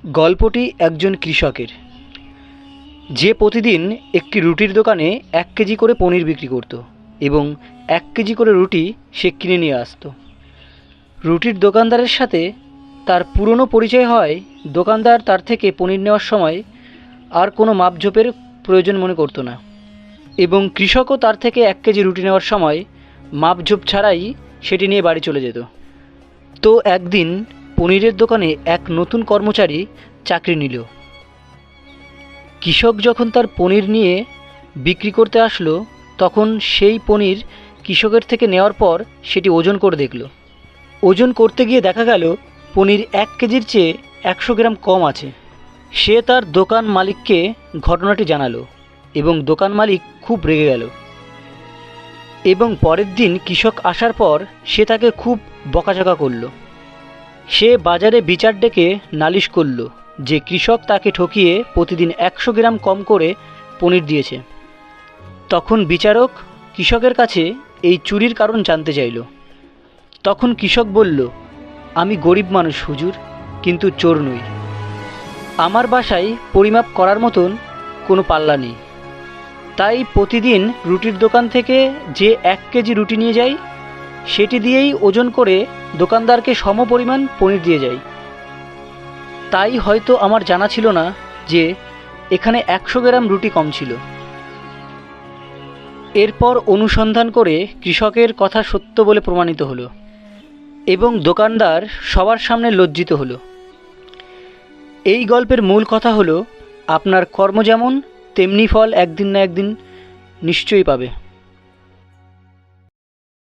গল্পটি একজন কৃষকের, যে প্রতিদিন একটি রুটির দোকানে 1 কেজি করে পনির বিক্রি করত এবং 1 কেজি করে রুটি সে কিনে নিয়ে আসতো। রুটির দোকানদারের সাথে তার পুরনো পরিচয় হয়। দোকানদার তার থেকে পনির নেওয়ার সময় আর কোনো মাপঝোপের প্রয়োজন মনে করতো না এবং কৃষকও তার থেকে 1 কেজি রুটি নেওয়ার সময় মাপঝোপ ছাড়াই সেটি নিয়ে বাড়ি চলে যেত। তো একদিন পনিরের দোকানে এক নতুন কর্মচারী চাকরি নিল। কৃষক যখন তার পনির নিয়ে বিক্রি করতে আসলো, তখন সেই পনির কৃষকের থেকে নেওয়ার পর সেটি ওজন করে দেখল। ওজন করতে গিয়ে দেখা গেল পনির 1 কেজির চেয়ে 100 গ্রাম কম আছে। সে তার দোকান মালিককে ঘটনাটি জানালো এবং দোকান মালিক খুব রেগে গেল এবং পরের দিন কৃষক আসার পর সে তাকে খুব বকাঝকা করলো। সে বাজারে বিচার ডেকে নালিশ করল যে কৃষক তাকে ঠকিয়ে প্রতিদিন 100 গ্রাম কম করে পনির দিয়েছে। তখন বিচারক কৃষকের কাছে এই চুরির কারণ জানতে চাইল। তখন কৃষক বলল, আমি গরিব মানুষ হুজুর, কিন্তু চোর নই। আমার বাসায় পরিমাপ করার মতন কোনো পাল্লা নেই, তাই প্রতিদিন রুটির দোকান থেকে যে 1 কেজি রুটি নিয়ে যাই সেটি দিয়েই ওজন করে দোকানদারকে সমপরিমাণ পনির দিয়ে যাই। তাই হয়তো আমার জানা ছিল না যে এখানে 100 গ্রাম রুটি কম ছিল। এরপর অনুসন্ধান করে কৃষকের কথা সত্য বলে প্রমাণিত হলো এবং দোকানদার সবার সামনে লজ্জিত হলো। এই গল্পের মূল কথা হলো, আপনার কর্ম যেমন তেমনি ফল একদিন না একদিন নিশ্চয়ই পাবে।